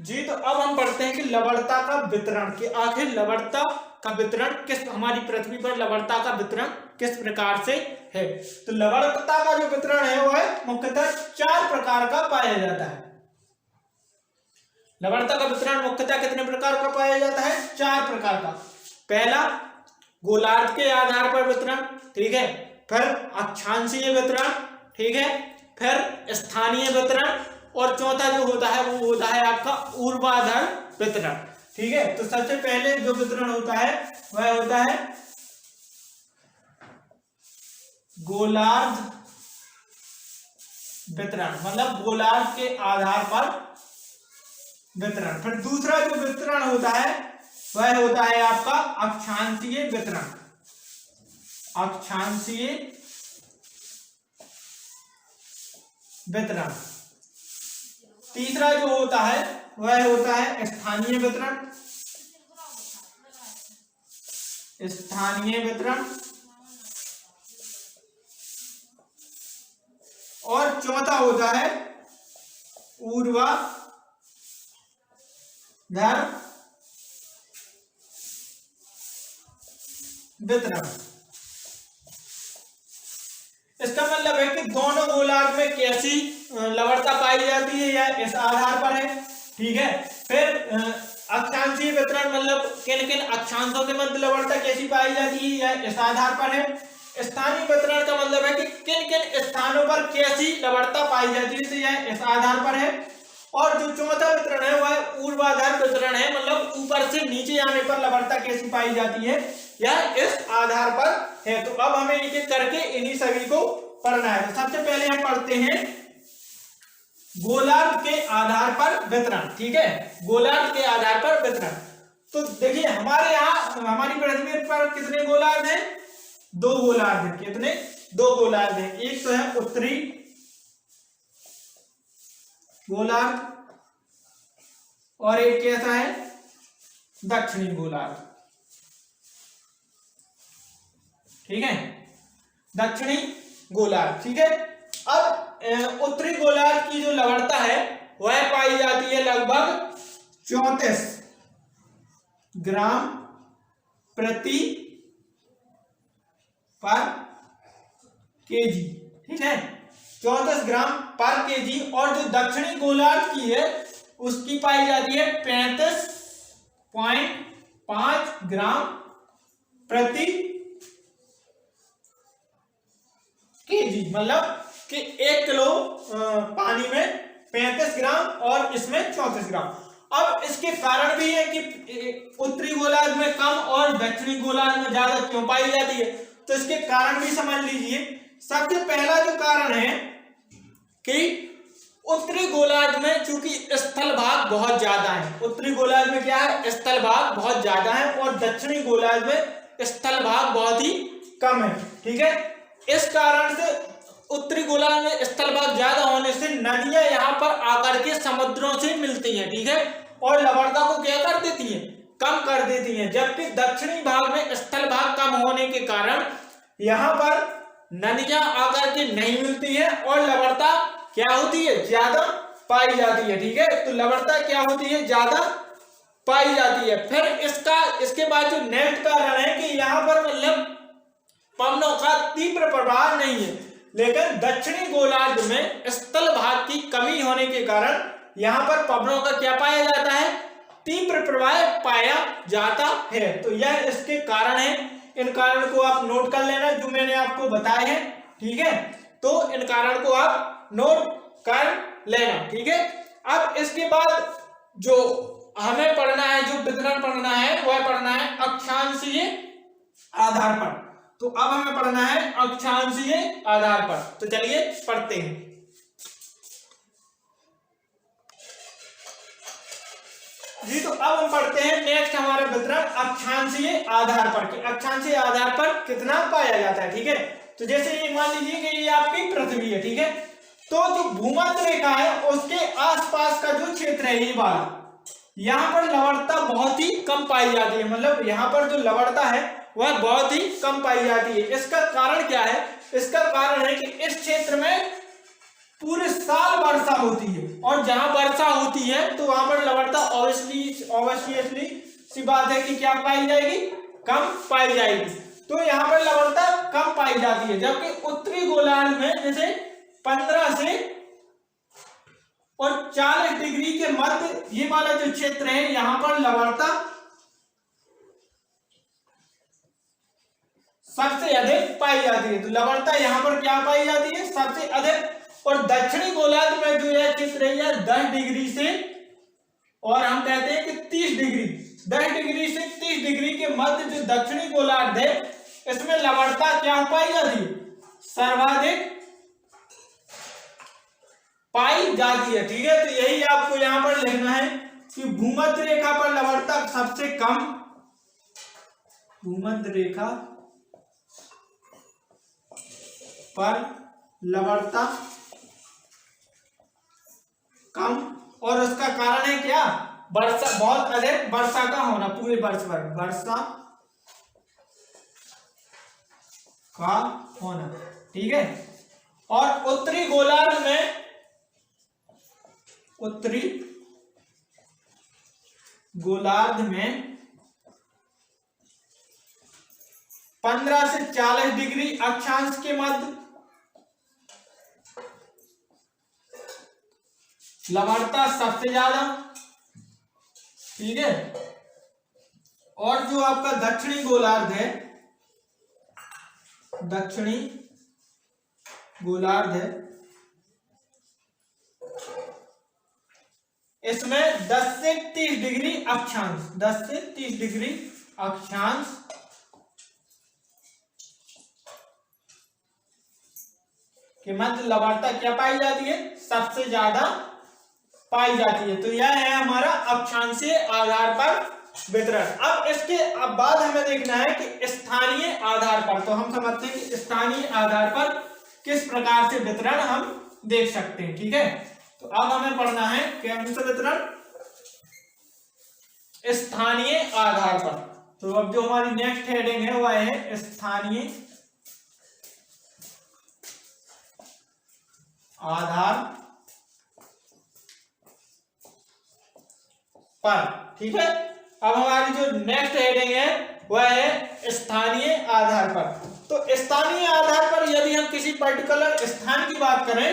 जी तो अब हम पढ़ते हैं कि लवणता का वितरण, कि आखिर लवणता का वितरण किस, हमारी पृथ्वी पर लवणता का वितरण किस प्रकार से है। तो लवणता का जो वितरण है वो है मुख्यतः 4 प्रकार का पाया जाता है। लवणता का वितरण मुख्यतः कितने प्रकार का पाया जाता है? 4 प्रकार का। पहला गोलार्ध के आधार पर वितरण, ठीक है, फिर अक्षांशीय वितरण, ठीक है, फिर स्थानीय वितरण, और चौथा जो होता है वो होता है आपका ऊर्ध्वाधर वितरण, ठीक है। तो सबसे पहले जो वितरण होता है वह होता है गोलार्ध वितरण, मतलब गोलार्ध के आधार पर वितरण। फिर दूसरा जो वितरण होता है वह होता है आपका अक्षांशीय वितरण, अक्षांशीय वितरण। तीसरा जो होता है वह होता है स्थानीय वितरण, स्थानीय वितरण, और चौथा होता है ऊर्ध्वाधर वितरण। इसका मतलब है कि दोनों गोलार्ध में कैसी लवणता पाई जाती है या इस आधार पर है, ठीक है। फिर अक्षांशीय वितरण मतलब किन किन अक्षांशों के मध्य लवणता कैसी पाई जाती है या इस आधार पर है। स्थानीय वितरण का मतलब है कि किन किन स्थानों पर कैसी लवणता पाई जाती है, तो यह इस आधार पर है। और जो चौथा वितरण है वह ऊर्ध्वाधर वितरण है, मतलब ऊपर से नीचे आने पर लवणता कैसी पाई जाती है या इस आधार पर है। तो अब हमें एक एक करके इन्हीं सभी को पढ़ना है। तो सबसे पहले हम पढ़ते हैं गोलार्ध के आधार पर वितरण, ठीक है, गोलार्ध के आधार पर वितरण। तो देखिए हमारे यहाँ हमारी पृथ्वी पर कितने गोलार्ध हैं? 2 गोलार्ध हैं। कितने? 2 गोलार्ध हैं। एक तो है उत्तरी गोलार्ध और एक कैसा है? दक्षिणी गोलार्ध, ठीक है, दक्षिणी गोलार्ध, ठीक है। अब उत्तरी गोलार्ध की जो लवणता है वह पाई जाती है लगभग 34 ग्राम प्रति पर केजी, ठीक है, 34 ग्राम पर केजी। और जो दक्षिणी गोलार्ध की है उसकी पाई जाती है 35.5 ग्राम प्रति केजी, मतलब कि 1 किलो पानी में 35 ग्राम और इसमें 34 ग्राम। अब इसके कारण भी है कि उत्तरी गोलार्ध में कम और दक्षिणी गोलार्ध में ज्यादा क्यों पाई जाती है, तो इसके कारण भी समझ लीजिए। सबसे पहला जो कारण है कि उत्तरी गोलार्ध में चूंकि स्थल भाग बहुत ज्यादा है, उत्तरी गोलार्ध में क्या है? स्थल भाग बहुत ज्यादा है, और दक्षिणी गोलार्ध में स्थल भाग बहुत ही कम है, ठीक है। इस कारण से उत्तरी गोलार्ध में स्थल भाग ज्यादा होने से नदियां यहाँ पर आकर के समुद्रों से मिलती हैं, ठीक है, और लवणता को क्या कर देती हैं? कम कर देती हैं। जबकि दक्षिणी भाग में स्थल भाग कम होने के कारण यहाँ पर नदियां आकर के नहीं मिलती है और लवणता क्या होती है? ज्यादा पाई जाती है, ठीक है। तो लवणता क्या होती है? ज्यादा पाई जाती है। फिर इसके बाद जो नेक्स्ट कारण है कि यहाँ पर मतलब पवनों का तीव्र प्रभाव नहीं है, लेकिन दक्षिणी गोलार्ध में स्थल भाग की कमी होने के कारण यहाँ पर पवनों का क्या पाया जाता है? तीव्र प्रभाव पाया जाता है। तो यह इसके कारण है। इन कारण को आप नोट कर लेना जो मैंने आपको बताए हैं, ठीक है। तो इन कारण को आप नोट कर लेना, ठीक है। अब इसके बाद जो हमें पढ़ना है, जो वितरण पढ़ना है वह पढ़ना है अक्षांशीय आधार पर। तो अब हमें पढ़ना है अक्षांशीय आधार पर। तो चलिए पढ़ते हैं। जी तो अब हम पढ़ते हैं नेक्स्ट हमारा वितरण अक्षांशीय आधार पर, कि अक्षांशीय आधार पर कितना पाया जाता है, ठीक है। तो जैसे ये मान लीजिए कि ये आपकी पृथ्वी है, ठीक है, तो जो भूमध्य रेखा है उसके आसपास का जो क्षेत्र है ये वाला, यहाँ पर लवणता बहुत ही कम पाई जाती है, मतलब यहाँ पर जो लवणता है वह बहुत ही कम पाई जाती है। इसका कारण क्या है? इसका कारण है कि इस क्षेत्र में पूरे साल वर्षा होती है, और जहां वर्षा होती है तो वहां पर लवणता ऑब्वियसली सी बात है कि क्या पाई जाएगी, कम पाई जाएगी। तो यहाँ पर लवणता कम पाई जाती है, जबकि उत्तरी गोलार्ध में जैसे 15 से और 40 डिग्री के मध्य ये वाला जो क्षेत्र है यहाँ पर लवणता सबसे अधिक पाई जाती है। तो लवणता यहाँ पर क्या पाई जाती है, सबसे अधिक। और दक्षिणी गोलार्ध में जो यह क्षेत्र है 10 डिग्री से, और हम कहते हैं कि 30 डिग्री, 10 डिग्री से 30 डिग्री के मध्य जो दक्षिणी गोलार्ध है इसमें लवणता क्या पाई जाती है, सर्वाधिक पाई जाती है। ठीक है, तो यही आपको यहां पर लिखना है कि भूमध्य रेखा पर लवणता सबसे कम, भूमध्य रेखा पर लवणता कम, और उसका कारण है क्या, वर्षा, बहुत अधिक वर्षा का होना पूरे वर्ष भर, वर्षा का होना। ठीक है, और उत्तरी गोलार्ध में, उत्तरी गोलार्ध में 15 से 40 डिग्री अक्षांश के मध्य लवणता सबसे ज्यादा। ठीक है, और जो आपका दक्षिणी गोलार्ध है, दक्षिणी गोलार्ध है, इसमें 10 से 30 डिग्री अक्षांश, 10 से 30 डिग्री अक्षांश के मध्य लवणता क्या पाई जाती है, सबसे ज्यादा पाई जाती है। तो यह है हमारा अक्षांशीय आधार पर वितरण। अब इसके बाद हमें देखना है कि स्थानीय आधार पर, तो हम समझते हैं कि स्थानीय आधार पर किस प्रकार से वितरण हम देख सकते हैं। ठीक है, तो अब हमें पढ़ना है कौन सा वितरण, स्थानीय आधार पर। तो अब जो हमारी नेक्स्ट हेडिंग है वह है स्थानीय आधार पर। ठीक है, अब हमारी जो नेक्स्ट हेडिंग है वह है स्थानीय आधार पर। तो स्थानीय आधार पर यदि हम किसी पर्टिकुलर स्थान की बात करें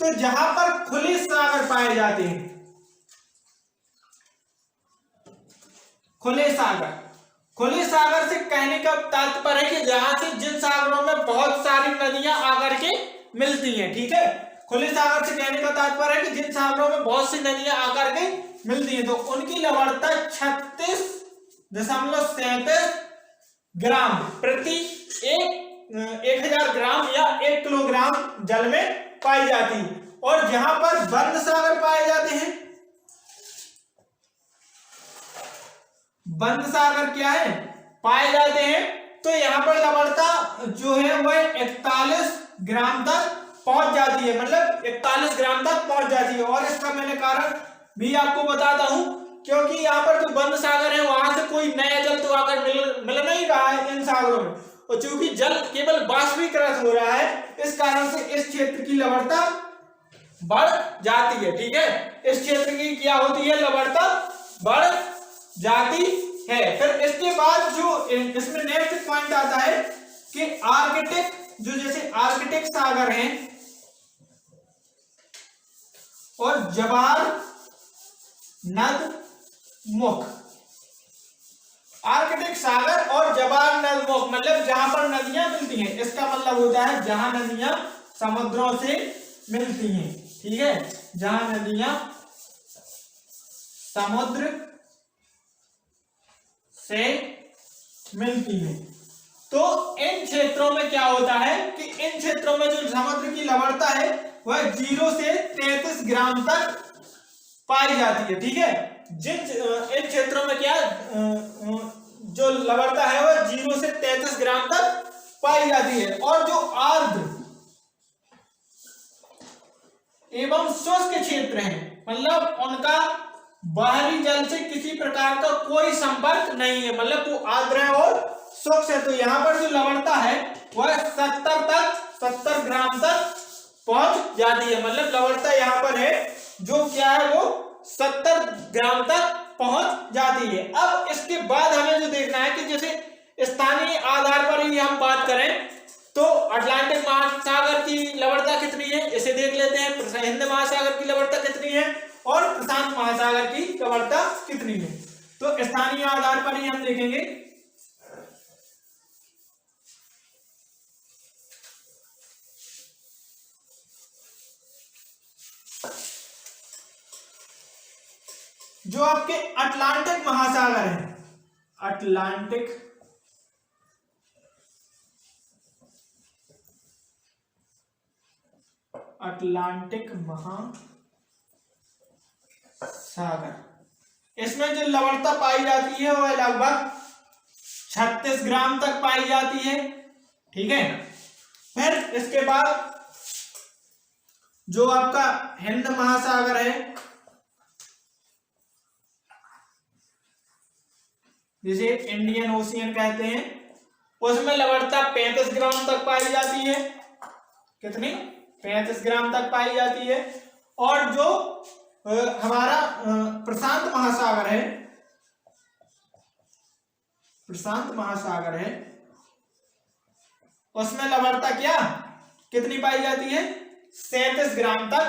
तो जहां पर खुले सागर पाए जाते हैं, खुले सागर, खुले सागर से कहने का तात्पर्य है कि जहां से जिन सागरों में बहुत सारी नदियां आकर के मिलती हैं। ठीक है, खुले सागर से कहने का तात्पर्य है कि जिन सागरों में बहुत सी नदियां आकर के मिलती हैं तो उनकी लवणता 36.37 ग्राम प्रति 1000 ग्राम या 1 किलोग्राम जल में पाई जाती है। और जहां पर बंद सागर पाए जाते हैं, बंद सागर क्या है पाए जाते हैं, तो यहां पर लवणता जो है वह 41 ग्राम तक पहुंच जाती है, मतलब 41 ग्राम तक पहुंच जाती है। और इसका मैंने कारण भी आपको बताता हूं, क्योंकि यहाँ पर जो बंद सागर है वहां से कोई नया जल तो आकर मिल नहीं रहा है इन सागरों में, और चूंकि जल केवल बाष्पीकृत हो रहा है इस कारण से इस क्षेत्र की लवणता बढ़ जाती है। ठीक है, इस क्षेत्र की क्या होती है, लवणता बढ़ जाती है। फिर इसके बाद जो इसमें नेक्स्ट पॉइंट आता है कि आर्कटिक, जो जैसे आर्कटिक सागर हैं और जवार नद मुख, आर्कटिक सागर और जवार नद मुख मतलब जहां पर नदियां मिलती हैं, इसका मतलब होता है जहां नदियां समुद्रों से मिलती हैं। ठीक है, जहां नदियां समुद्र से मिलती हैं, तो इन क्षेत्रों में क्या होता है कि इन क्षेत्रों में जो समुद्र की लवणता है वह 0 से 33 ग्राम तक पाई जाती है। ठीक है, जिन इन क्षेत्रों में क्या जो लवणता है वह 0 से 33 ग्राम तक पाई जाती है। और जो आर्द्र एवं शुष्क क्षेत्र हैं, मतलब उनका बाहरी जल से किसी प्रकार का कोई संपर्क नहीं है, मतलब वो आर्द्र है और शुष्क है, तो यहाँ पर जो लवणता है वह 70 ग्राम तक पहुंच जाती है, मतलब लवणता यहाँ पर है जो क्या है वो 70 ग्राम तक पहुंच जाती है। अब इसके बाद हमें जो देखना है कि जैसे स्थानीय आधार पर ही हम बात करें तो अटलांटिक महासागर की लवणता कितनी है इसे देख लेते हैं, हिंद महासागर की लवणता कितनी है और प्रशांत महासागर की लवणता कितनी है। तो स्थानीय आधार पर ही हम देखेंगे। जो आपके अटलांटिक महासागर है, अटलांटिक महासागर, इसमें जो लवणता पाई जाती है वह लगभग 36 ग्राम तक पाई जाती है। ठीक है, फिर इसके बाद जो आपका हिंद महासागर है, जिसे इंडियन ओशियन कहते हैं, उसमें लवणता 35 ग्राम तक पाई जाती है। कितनी? 35 ग्राम तक पाई जाती है। और जो हमारा प्रशांत महासागर है, प्रशांत महासागर है, उसमें लवणता क्या कितनी पाई जाती है? 37 ग्राम तक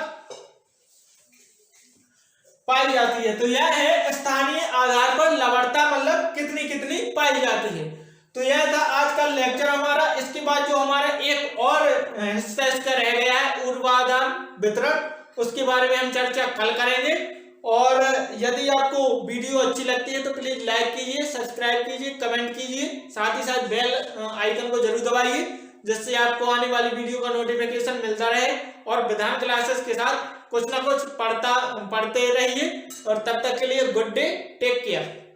पाई जाती है। तो यह है स्थानीय आधार पर लवणता मतलब कितनी कितनी पाई जाती है। तो यह था आज का लेक्चर हमारा। इसके बाद जो हमारा एक और हिस्सा इसका रह गया है ऊर्ध्वाधर वितरण, उसके बारे में हम चर्चा कल करेंगे। और यदि आपको वीडियो अच्छी लगती है तो प्लीज लाइक कीजिए, सब्सक्राइब कीजिए, कमेंट कीजिए, साथ ही साथ बेल आइकन को जरूर दबाइए, जिससे आपको आने वाली वीडियो का नोटिफिकेशन मिलता रहे। और विधान क्लासेस के साथ कुछ ना कुछ पढ़ते रहिए। और तब तक के लिए गुड डे, टेक केयर।